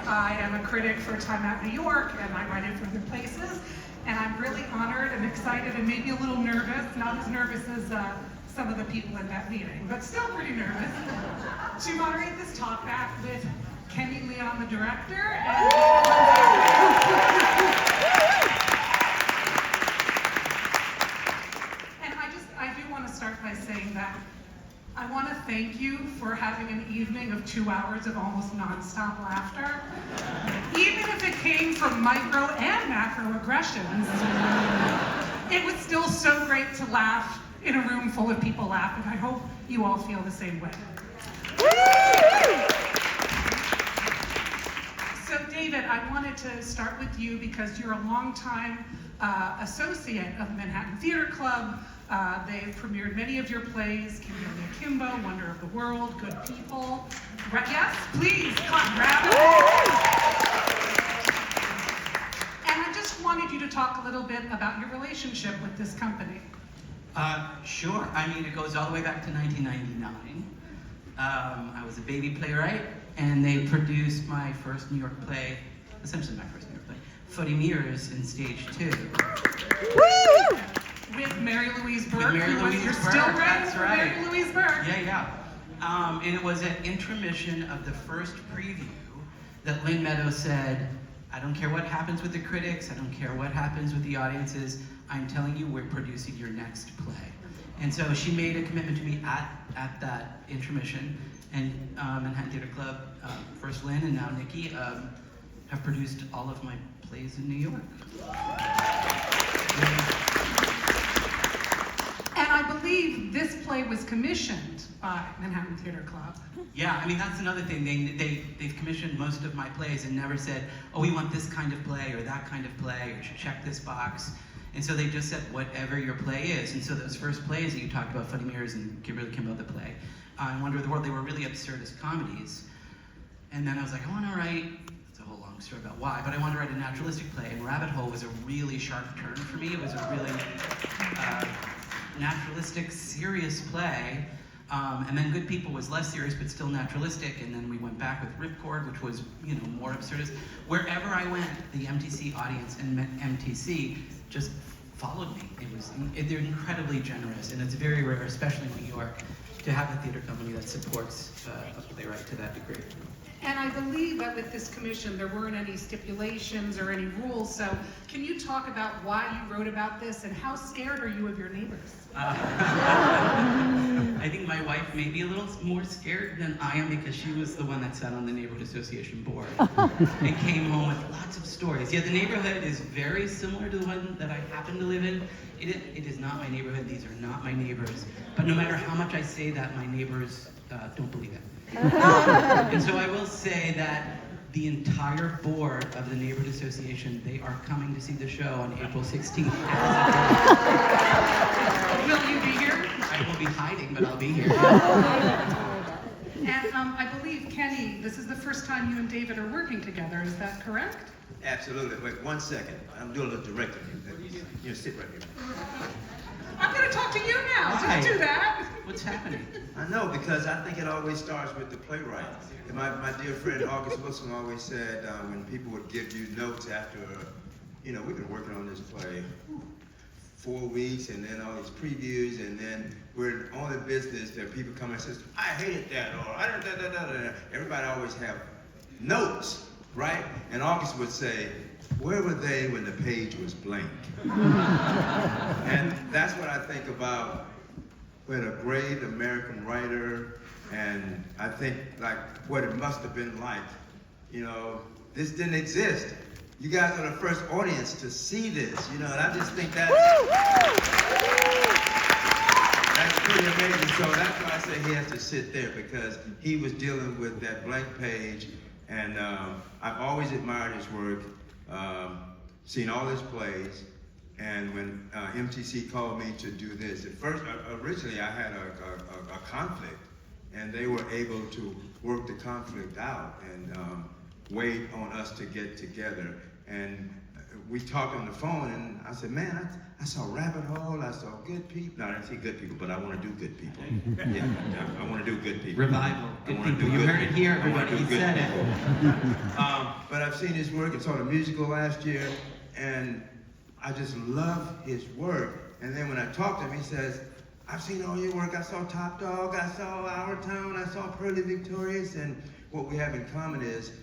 I am a critic for Time Out New York, and I write it for other places. And I'm really honored and excited and maybe a little nervous, not as nervous as some of the people at that meeting, but still pretty nervous, to moderate this talkback with Kenny Leon, the director, and I do want to start by saying that I want to thank you for having an evening of 2 hours of almost nonstop laughter. Even if it came from micro and macro aggressions, it was still so great to laugh in a room full of people laughing. I hope you all feel the same way. So David, I wanted to start with you because you're a longtime associate of Manhattan Theater Club. They've premiered many of your plays, Kimbo Kimbo, Wonder of the World, Good People. Yes, please, come, Rabbit. And I just wanted you to talk a little bit about your relationship with this company. Sure. I mean, it goes all the way back to 1999. I was a baby playwright, and they produced my first New York play, essentially my first New York play, Footy Mirrors in stage 2. Woo! With Mary Louise Burke, who was your still that's right. Mary Louise Burke. Yeah. And it was at intermission of the first preview that Lynn Meadows said, I don't care what happens with the critics, I don't care what happens with the audiences, I'm telling you we're producing your next play. And so she made a commitment to me at that intermission, and Manhattan Theater Club, first Lynn and now Nikki, have produced all of my plays in New York. And I believe this play was commissioned by Manhattan Theater Club. Yeah, I mean, that's another thing. They've commissioned most of my plays and never said, oh, we want this kind of play or that kind of play, or check this box. And so they just said, whatever your play is. And so those first plays that you talked about, Funny Mirrors and Kimberly Kimbo, the play, and Wonder of the World, they were really absurdist comedies. And then I was like, I want to write, it's a whole long story about why, but I wanted to write a naturalistic play, and Rabbit Hole was a really sharp turn for me. It was a really naturalistic, serious play. And then Good People was less serious, but still naturalistic. And then we went back with Ripcord, which was, more absurdist. Wherever I went, the MTC audience and MTC just followed me. They're incredibly generous, and it's very rare, especially in New York, to have a theater company that supports a playwright to that degree. And I believe that with this commission, there weren't any stipulations or any rules. So can you talk about why you wrote about this, and how scared are you of your neighbors? I think my wife may be a little more scared than I am, because she was the one that sat on the neighborhood association board and came home with lots of stories. Yeah, the neighborhood is very similar to the one that I happen to live in. It is not my neighborhood. These are not my neighbors. But no matter how much I say that, my neighbors don't believe it. And so I will say that the entire board of the neighborhood association, they are coming to see the show on April 16th. Will you be here? I will be hiding, but I'll be here. And I believe, Kenny, this is the first time you and David are working together. Is that correct? Absolutely. Wait 1 second. I'm doing a little directing. You sit right here. I'm going to talk to you now. Why? Just do that. What's happening? I know, because I think it always starts with the playwright. And my dear friend August Wilson always said when people would give you notes after, we've been working on this play 4 weeks, and then all these previews, and then we're on the business that people come and says, I hated that, or I didn't da. Everybody always have notes, right? And August would say, where were they when the page was blank? And that's what I think about when a great American writer, and I think like what it must have been like, this didn't exist. You guys are the first audience to see this, and I just think that's pretty amazing. So that's why I say he has to sit there, because he was dealing with that blank page, and I've always admired his work. Seen all his plays, and when MTC called me to do this, at first, originally I had a conflict, and they were able to work the conflict out and wait on us to get together. And we talked on the phone, and I said, man, I saw Rabbit Hole, I saw Good People. No, I didn't see Good People, but I want to do Good People. Yeah, I want to do Good People. Revival. Good People. You heard it here, everybody. He said it. but I've seen his work and saw the musical last year, and I just love his work. And then when I talked to him, he says, I've seen all your work. I saw Top Dog, I saw Our Town, I saw Pearly Victorious, and what we have in common is,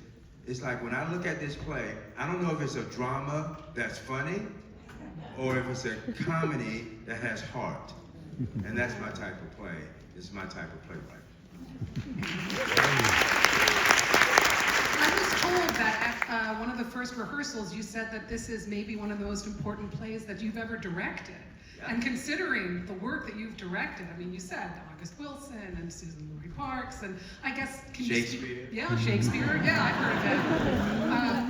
it's like when I look at this play, I don't know if it's a drama that's funny, or if it's a comedy that has heart. And that's my type of play. It's my type of playwright. I was told that at one of the first rehearsals, you said that this is maybe one of the most important plays that you've ever directed. Yeah. And considering the work that you've directed, I mean, you said August Wilson and Susan Louis Parks, and I guess... Shakespeare. Yeah, Shakespeare. Yeah, I've heard that.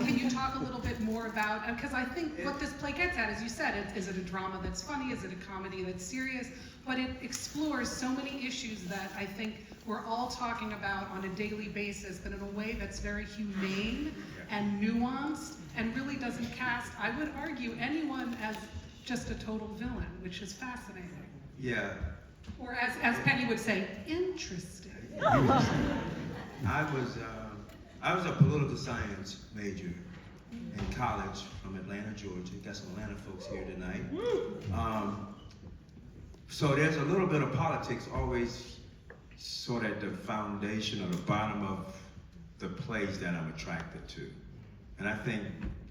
Can you talk a little bit more about... Because I think what this play gets at, as you said, is it a drama that's funny? Is it a comedy that's serious? But it explores so many issues that I think we're all talking about on a daily basis, but in a way that's very humane and nuanced, and really doesn't cast, I would argue, anyone as just a total villain, which is fascinating. Yeah. Or as Penny would say, interesting. I was a political science major in college from Atlanta, Georgia. Got some Atlanta folks here tonight. So there's a little bit of politics always sort of at the foundation or the bottom of the plays that I'm attracted to. And I think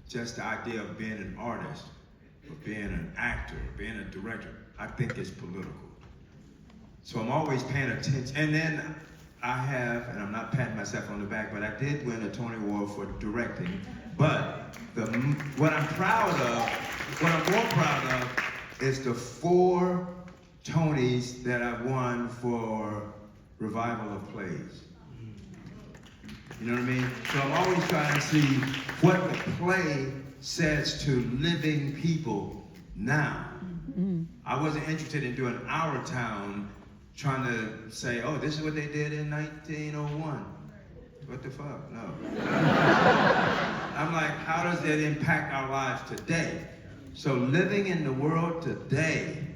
just the idea of being an artist, or being an actor, or being a director, I think is political. So I'm always paying attention. And then I have, and I'm not patting myself on the back, but I did win a Tony Award for directing. But what I'm more proud of is the 4 Tonys that I've won for revival of plays. You know what I mean? So I'm always trying to see what the play says to living people now. I wasn't interested in doing Our Town, trying to say, oh, this is what they did in 1901. What the fuck? No. I'm like, how does that impact our lives today? So living in the world today,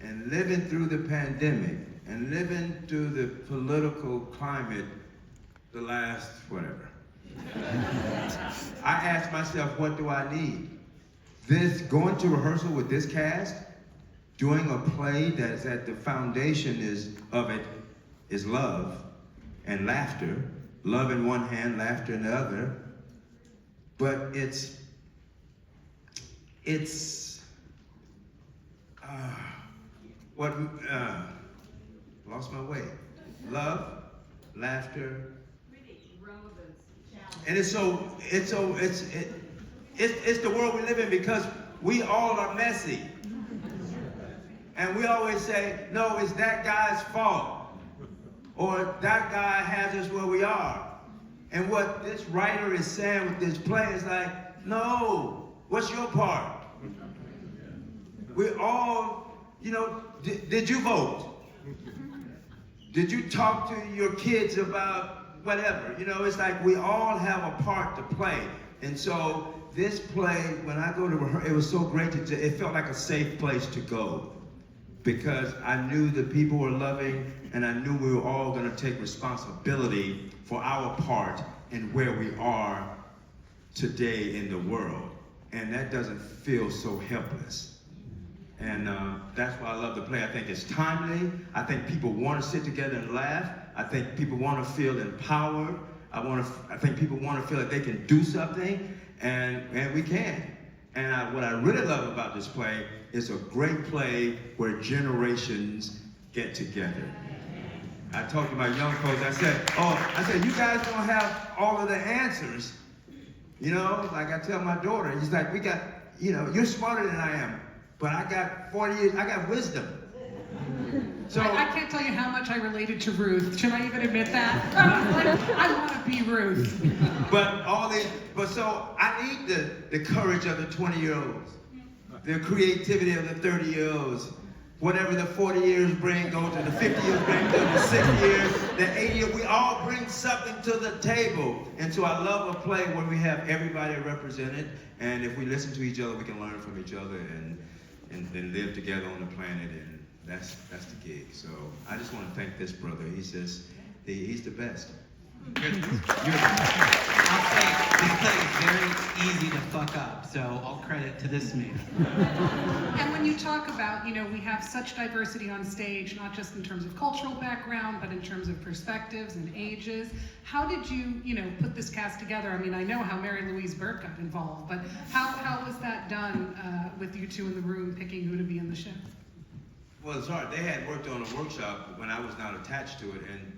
and living through the pandemic, and living through the political climate the last, whatever. I asked myself, what do I need? Going to rehearsal with this cast, doing a play that's at the foundation of it is love and laughter. Love in one hand, laughter in the other. But lost my way. Love, laughter, and it's the world we live in, because we all are messy. And we always say, no, it's that guy's fault. Or that guy has us where we are. And what this writer is saying with this play is like, no, what's your part? We all, did you vote? Did you talk to your kids about whatever? It's like we all have a part to play. And so this play, when I go to rehearsal, it was so great it felt like a safe place to go, because I knew the people were loving, and I knew we were all going to take responsibility for our part in where we are today in the world. And that doesn't feel so helpless. And that's why I love the play. I think it's timely. I think people want to sit together and laugh. I think people want to feel empowered. I think people want to feel that they can do something, and we can. And what I really love about this play is a great play where generations get together. I talked to my young folks. I said, you guys don't have all of the answers. Like I tell my daughter, he's like, we got, you're smarter than I am, but I got 40 years, I got wisdom. So I can't tell you how much I related to Ruth. Should I even admit that? I want to be Ruth. But so I need the courage of the 20-year-olds, the creativity of the 30-year-olds. Whatever the 40 years bring, go to the 50 years bring, go to the 60 years, the 80 years. We all bring something to the table. And so I love a play where we have everybody represented, and if we listen to each other, we can learn from each other and live together on the planet. And that's the gig. So I just want to thank this brother. He's the best. I'll say, this play is So all credit to this man. And when you talk about, we have such diversity on stage, not just in terms of cultural background, but in terms of perspectives and ages. How did you, put this cast together? I mean, I know how Mary Louise Burke got involved, but how was that done with you two in the room picking who to be in the show? Well, it's hard. They had worked on a workshop when I was not attached to it, and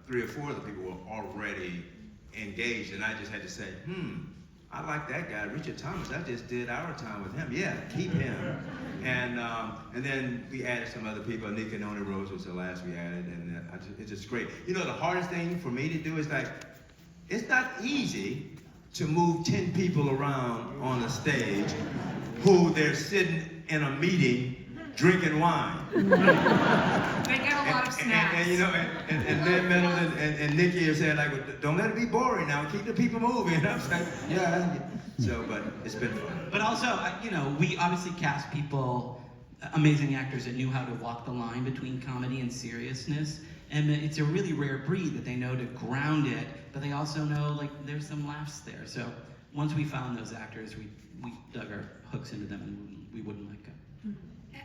3 or 4 of the people were already engaged, and I just had to say, I like that guy, Richard Thomas. I just did our time with him. Yeah, keep him. And then we added some other people. Nika Noni Rose was the last we added, and it's just great. The hardest thing for me to do is it's not easy to move 10 people around on a stage who they're sitting in a meeting drinking wine. They get a lot of snacks. And Lynn Middleton and Nikki are saying, well, don't let it be boring now, keep the people moving. And I was like, yeah. So, but it's been fun. But also, we obviously cast people, amazing actors that knew how to walk the line between comedy and seriousness. And it's a really rare breed that they know to ground it, but they also know, there's some laughs there. So once we found those actors, we dug our hooks into them and we wouldn't let go.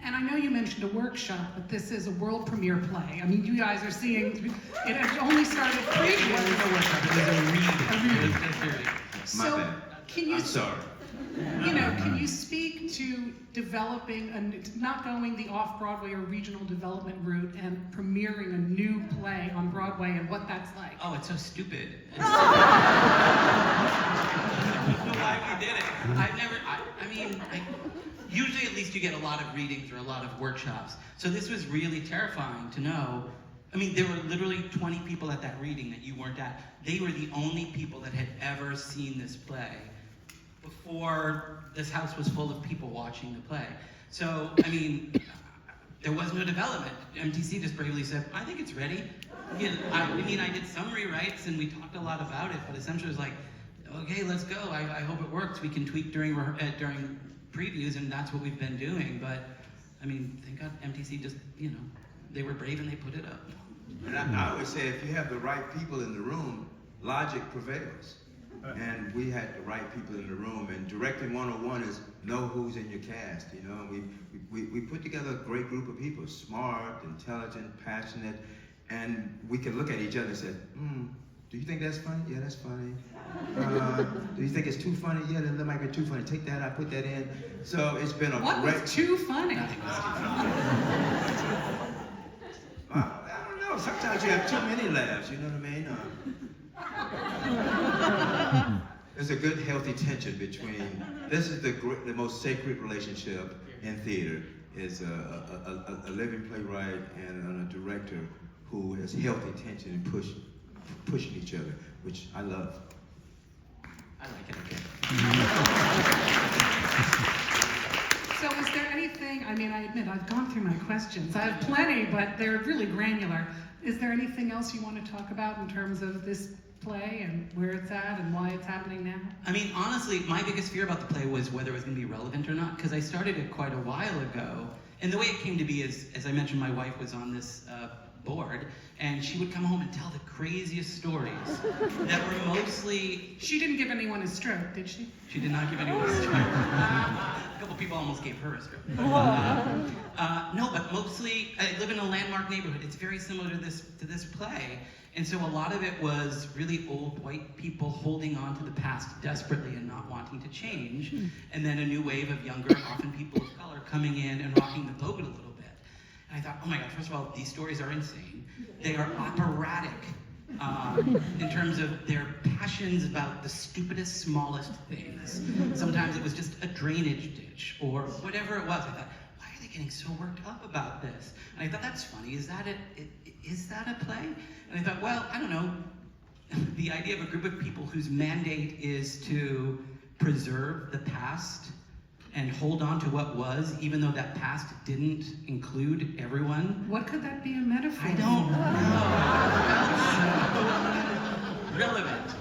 And I know you mentioned a workshop, but this is a world premiere play. I mean, you guys are seeing, it has only started preview. It wasn't a workshop, it was a reading. My bad. I'm sorry. Can you speak to developing, not going the off-Broadway or regional development route and premiering a new play on Broadway and what that's like? Oh, it's so stupid. I don't know why we did it. Usually at least you get a lot of readings or a lot of workshops. So this was really terrifying to know. There were literally 20 people at that reading that you weren't at. They were the only people that had ever seen this play before this house was full of people watching the play. So, there was no development. MTC just bravely said, I think it's ready. I did some rewrites and we talked a lot about it, but essentially it was like, okay, let's go. I hope it works. We can tweak during previews, and that's what we've been doing. But thank God MTC just, they were brave and they put it up. And I always say, if you have the right people in the room, logic prevails. And we had the right people in the room, and directing 101 is know who's in your cast, We put together a great group of people, smart, intelligent, passionate, and we can look at each other and say, do you think that's funny? Yeah, that's funny. Do you think it's too funny? Yeah, that might be too funny. Take that, I put that in. So it's been a What was too funny? I don't know. Sometimes you have too many laughs, you know what I mean? There's a good, healthy tension between, this is the most sacred relationship in theater, is a living playwright and a director who has healthy tension and pushing each other, which I love. I like it, okay. So is there anything, I admit I've gone through my questions. I have plenty, but they're really granular. Is there anything else you want to talk about in terms of this play and where it's at and why it's happening now? Honestly, my biggest fear about the play was whether it was going to be relevant or not, because I started it quite a while ago. And the way it came to be is, as I mentioned, my wife was on this board, and she would come home and tell the craziest stories that were mostly... She didn't give anyone a stroke, did she? She did not give anyone a stroke. A couple people almost gave her a stroke. No, but mostly, I live in a landmark neighborhood. It's very similar to this play. And so a lot of it was really old white people holding on to the past desperately and not wanting to change. And then a new wave of younger, often people of color, coming in and rocking the boat a little bit. And I thought, oh my God, first of all, these stories are insane. They are operatic in terms of their passions about the stupidest, smallest things. Sometimes it was just a drainage ditch or whatever it was. I thought, why are they getting so worked up about this? And I thought, that's funny. Is that a play? And I thought, well, I don't know. The idea of a group of people whose mandate is to preserve the past and hold on to what was, even though that past didn't include everyone. What could that be a metaphor? I don't know. Relevant.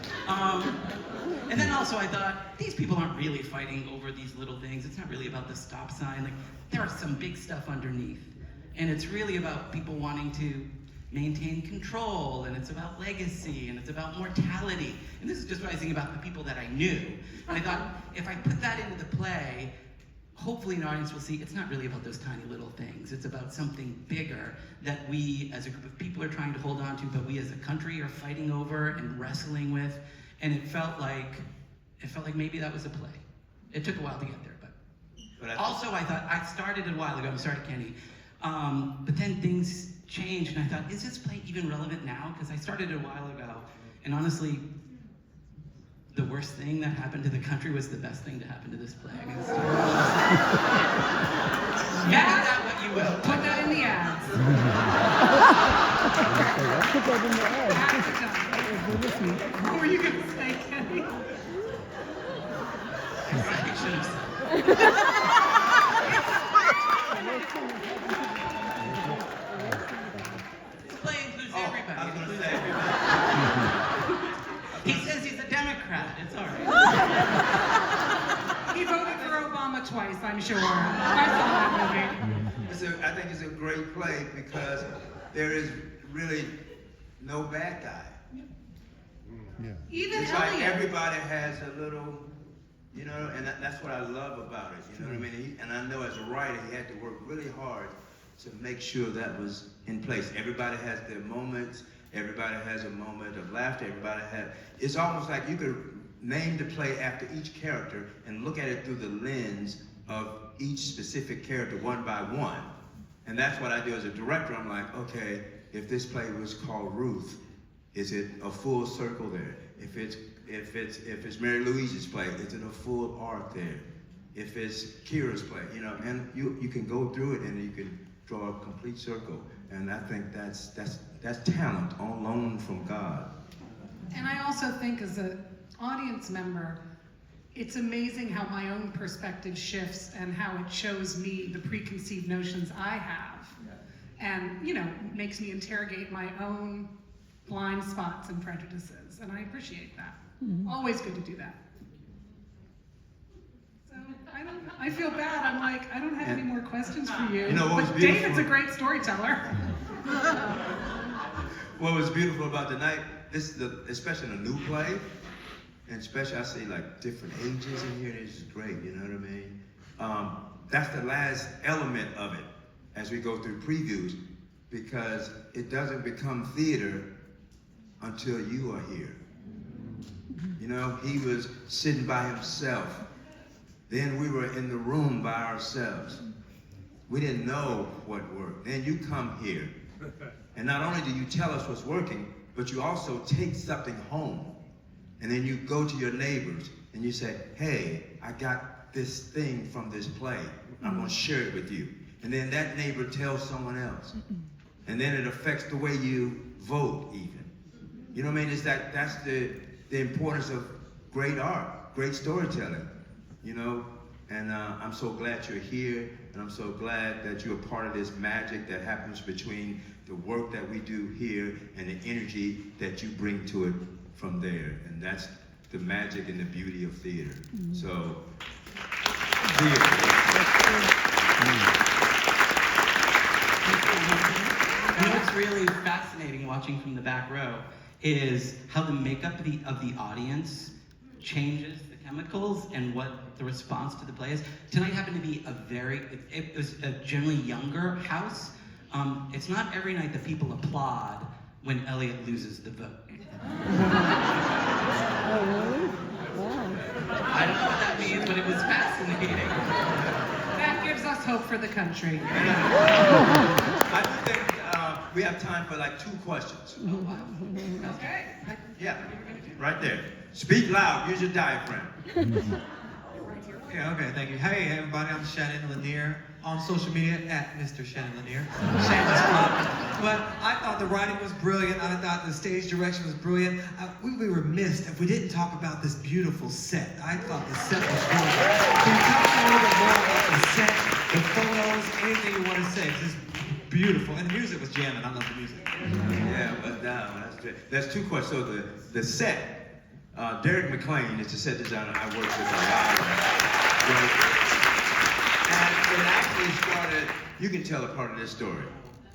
And then also I thought, these people aren't really fighting over these little things. It's not really about the stop sign. There are some big stuff underneath. And it's really about people wanting to maintain control, and it's about legacy, and it's about mortality. And this is just what I think about the people that I knew. And I thought, if I put that into the play, hopefully an audience will see it's not really about those tiny little things. It's about something bigger that we as a group of people are trying to hold on to, but we as a country are fighting over and wrestling with. And it felt like maybe that was a play. It took a while to get there, but also I thought, I started it a while ago, I'm sorry, Kenny, but then things changed, and I thought, is this play even relevant now? Because I started it a while ago, and honestly, the worst thing that happened to the country was the best thing to happen to this play. I mean, make of that what you will. Put that in the ads. Put that in the ad. What were you going to say, Kenny? I should have said. This play includes everybody. I was going to Includes say everybody. He says he's a Democrat. It's all right. He voted for Obama twice, I'm sure. I saw that movie. I think it's a great play because there is really no bad guy. Yeah. Even It's like Elliot. everybody has a little, you know, and that's what I love about it. You know what I mean? And I know as a writer, he had to work really hard to make sure that was in place. Everybody has their moments. Everybody has a moment of laughter. Everybody has. It's almost like you could name the play after each character and look at it through the lens of each specific character one by one. And that's what I do as a director. I'm like, okay, if this play was called Ruth, is it a full circle there? If it's Mary Louise's play, is it a full arc there? If it's Kira's play, you know, and you can go through it and you can draw a complete circle. And I think that's talent on loan from God. And I also think as an audience member, it's amazing how my own perspective shifts and how it shows me the preconceived notions I have. And, you know, makes me interrogate my own blind spots and prejudices. And I appreciate that. Always good to do that. So I feel bad. I'm like, I don't have any more questions for you. You know what was but beautiful? David's a great storyteller. What was beautiful about the night, especially in a new play, and especially I see like different ages in here, it's just great, you know what I mean? That's the last element of it as we go through previews, because it doesn't become theater until you are here. You know, he was sitting by himself. Then we were in the room by ourselves. We didn't know what worked. Then you come here. And not only do you tell us what's working, but you also take something home. And then you go to your neighbors and you say, hey, I got this thing from this play. I'm going to share it with you. And then that neighbor tells someone else. And then it affects the way you vote even. You know what I mean? That's the importance of great art, great storytelling, you know? And I'm so glad you're here, and I'm so glad that you're a part of this magic that happens between the work that we do here and the energy that you bring to it from there. And that's the magic and the beauty of theater. So, theater. You know what's really fascinating watching from the back row is how the makeup of the audience changes the chemicals and what the response to the play is. Tonight happened to be it was a generally younger house. It's not every night that people applaud when Elliot loses the vote. Oh, really? Wow. I don't know what that means, but it was fascinating. That gives us hope for the country. I do think we have time for like 2 questions. Oh, wow. Okay. Yeah, right there. Speak loud, use your diaphragm. Okay, thank you. Hey, everybody, I'm Shannon Lanier. On social media, at Mr. Shannon Lanier. Shameless plug. But I thought the writing was brilliant. I thought the stage direction was brilliant. We would be remiss if we didn't talk about this beautiful set. I thought the set was brilliant. Can you talk a little bit more about the set, the photos, anything you want to say? It's just beautiful. And the music was jamming. I love the music. Yeah, but that's great. There's 2 questions. So the set, Derek McLean is the set designer I worked with a lot. And it actually started, you can tell a part of this story.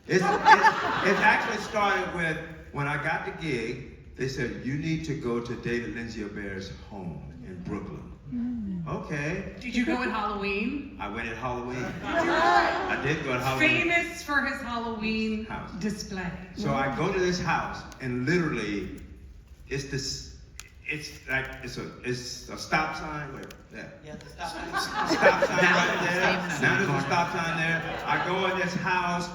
It actually started with, when I got the gig, they said, you need to go to David Lindsay-Abaire's home in Brooklyn. Okay. Did you go at Halloween? I went at Halloween. I did go at Halloween. Famous for his Halloween House. display. So I go to this house, and literally, it's a stop sign. Wait, there. Yeah, the stop sign. Stop sign right there. Now there's a stop sign there. I go in this house,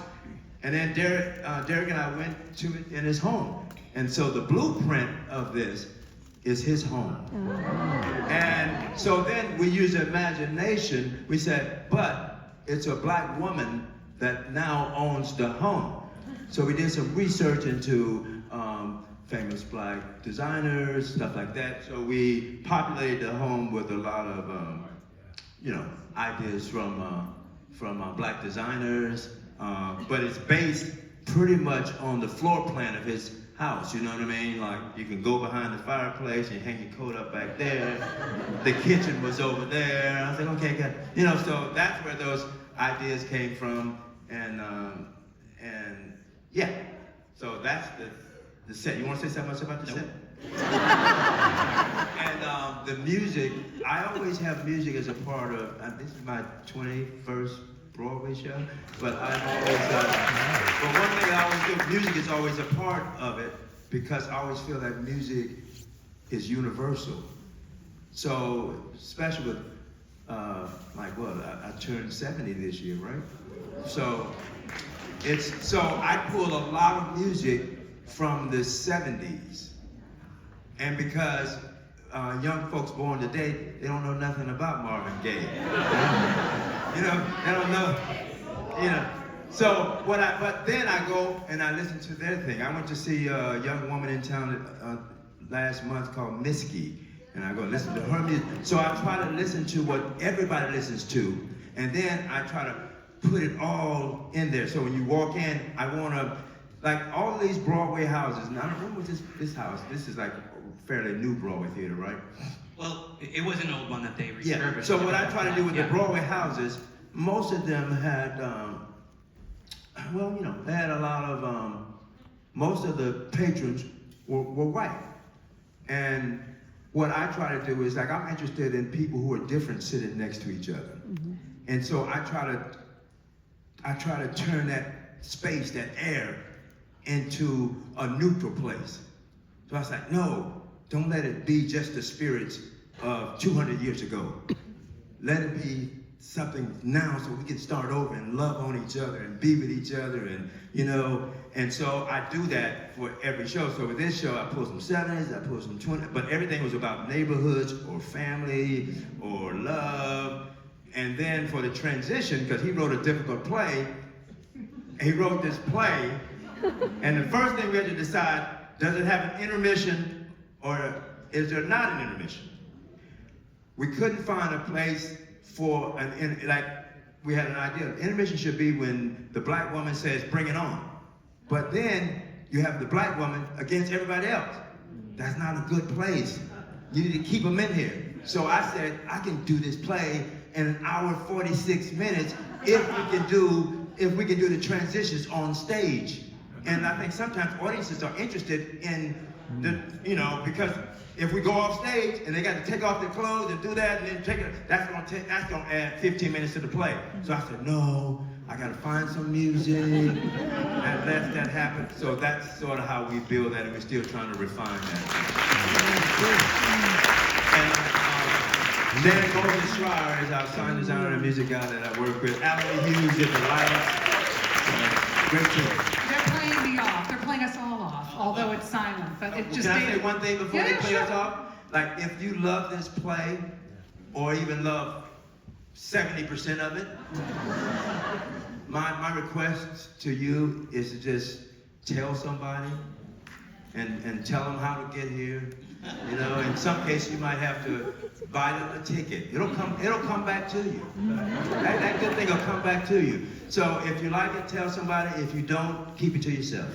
and then Derek and I went to it in his home. And so the blueprint of this is his home. And so then we use imagination. We said, but it's a black woman that now owns the home. So we did some research into famous black designers, stuff like that. So we populated the home with a lot of, ideas from black designers. But it's based pretty much on the floor plan of his house, you know what I mean? Like, you can go behind the fireplace and hang your coat up back there. The kitchen was over there. I was like, okay, good. So that's where those ideas came from, and yeah. So that's the set. You want to say something else about the set? And the music, I always have music as a part of, this is my 21st Broadway show, but I always, but one thing I always do, music is always a part of it, because I always feel that music is universal. So, especially with, I turned 70 this year, right? So I pull a lot of music from the 70s. And because young folks born today, they don't know nothing about Marvin Gaye. They don't know, So but then I go and I listen to their thing. I went to see a young woman in town last month called Misky, and I go listen to her music. So I try to listen to what everybody listens to, and then I try to put it all in there. So when you walk in, I want to, like all of these Broadway houses. Now, when was this house? This is like a fairly new Broadway theater, right? Well, it was an old one that they refurbished. Yeah. So what I try to do with the Broadway houses, most of them had, they had a lot of, most of the patrons were white. And what I try to do is, like, I'm interested in people who are different sitting next to each other. Mm-hmm. And so I try to turn that space, that air, into a neutral place. So I was like, no, don't let it be just the spirits of 200 years ago. Let it be something now, so we can start over and love on each other and be with each other, and and so I do that for every show. So with this show, I pull some 70s, I pull some 20s, but everything was about neighborhoods or family or love. And then for the transition, because he wrote a difficult play, he wrote this play, and the first thing we had to decide, does it have an intermission or is there not an intermission? We couldn't find a place for we had an idea. Intermission should be when the black woman says, bring it on. But then you have the black woman against everybody else. That's not a good place. You need to keep them in here. So I said, I can do this play in 1 hour 46 minutes if we can do the transitions on stage. And I think sometimes audiences are interested in because if we go off stage and they got to take off their clothes and do that and then take it, that's gonna add 15 minutes to the play. So I said, no, I gotta find some music and let that happen. So that's sort of how we build that, and we're still trying to refine that. And Dan Golden-Schreier is our sound designer and music guy that I work with. Alan Hughes did the lights. Great team. They're playing me off. They're playing us all off, although it's silent. But it just. Can I say one thing before they play sure. us off? Like, if you love this play, or even love 70% of it, my request to you is to just tell somebody and tell them how to get here. In some cases you might have to buy them a ticket. It'll come back to you. That good thing will come back to you. So if you like it, tell somebody. If you don't, keep it to yourself.